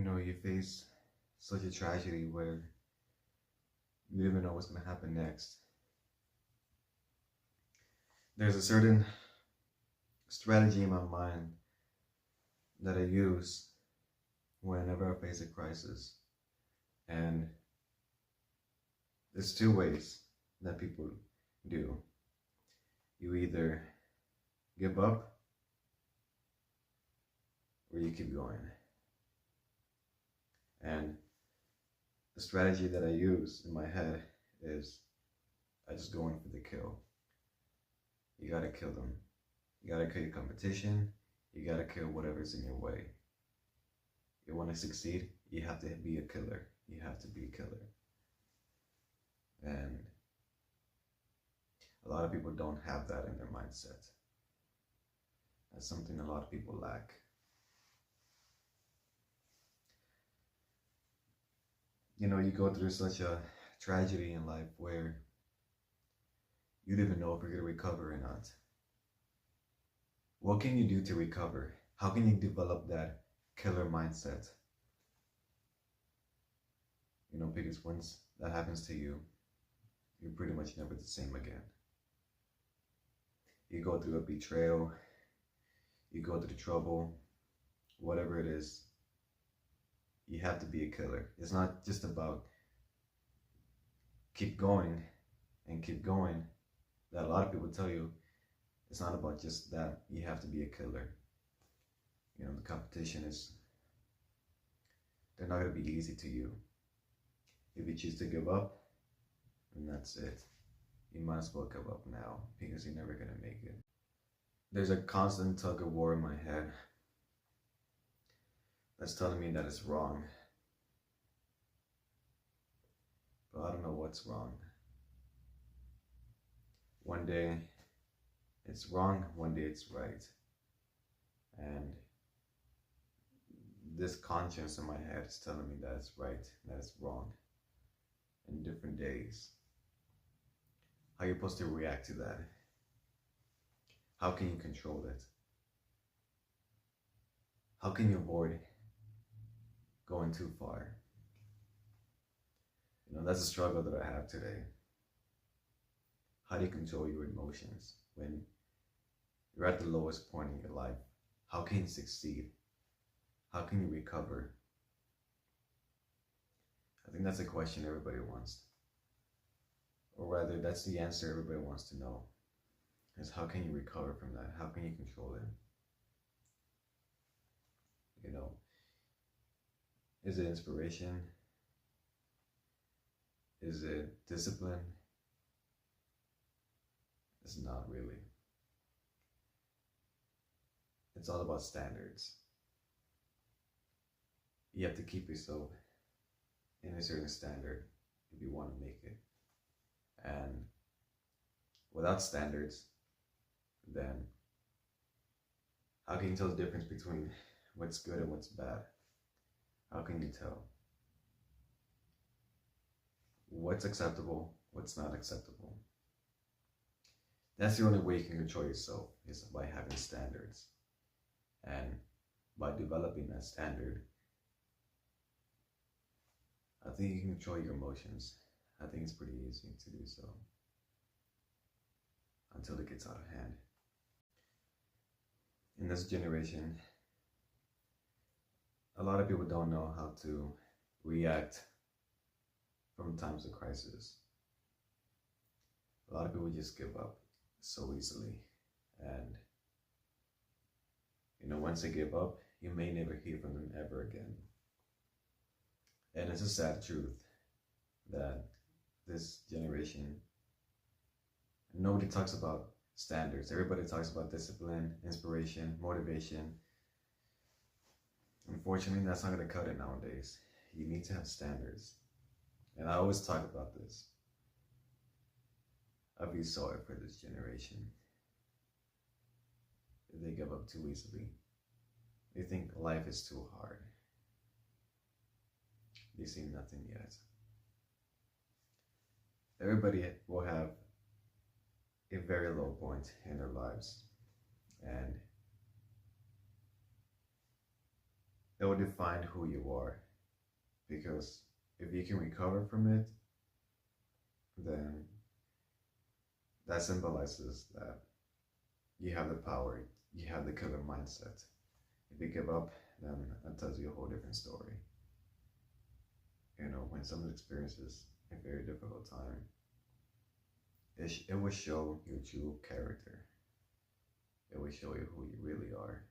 You face such a tragedy where you don't even know what's going to happen next. There's a certain strategy in my mind that I use whenever I face a crisis. And there's two ways that people do. You either give up or you keep going. And the strategy that I use in my head is I just go in for the kill. You gotta kill them. You gotta kill your competition. You gotta kill whatever's in your way. You wanna succeed, you have to be a killer. You have to be a killer. And a lot of people don't have that in their mindset. That's something a lot of people lack. You go through such a tragedy in life where you don't even know if you're going to recover or not. What can you do to recover? How can you develop that killer mindset? Because once that happens to you, you're pretty much never the same again. You go through a betrayal, you go through trouble, whatever it is, you have to be a killer. It's not just about keep going and keep going. That a lot of people tell you, it's not about just that. You have to be a killer. The competition they're not going to be easy to you. If you choose to give up, then that's it. You might as well give up now because you're never going to make it. There's a constant tug of war in my head that's telling me that it's wrong. But I don't know what's wrong. One day it's wrong, one day it's right. And this conscience in my head is telling me that it's right, that it's wrong in different days. How are you supposed to react to that? How can you control it? How can you avoid going too far? That's a struggle that I have today. How do you control your emotions when you're at the lowest point in your life? How can you succeed? How can you recover? I think that's a question everybody wants. Or rather, that's the answer everybody wants to know. Is how can you recover from that? How can you control it? Is it inspiration? Is it discipline? It's not really. It's all about standards. You have to keep yourself in a certain standard if you want to make it. And without standards, then how can you tell the difference between what's good and what's bad? How can you tell? What's acceptable, what's not acceptable? That's the only way you can control yourself, is by having standards. And by developing that standard, I think you can control your emotions. I think it's pretty easy to do so. Until it gets out of hand. In this generation, a lot of people don't know how to react from times of crisis. A lot of people just give up so easily. And, once they give up, you may never hear from them ever again. And it's a sad truth that this generation, nobody talks about standards. Everybody talks about discipline, inspiration, motivation. Unfortunately, that's not going to cut it nowadays. You need to have standards. And I always talk about this. I feel sorry for this generation. They give up too easily. They think life is too hard. They see nothing yet. Everybody will have a very low point in their lives. And it will define who you are. Because if you can recover from it, then that symbolizes that you have the power, you have the killer mindset. If you give up, then that tells you a whole different story. You know, when someone experiences a very difficult time, it will show your true character. It will show you who you really are.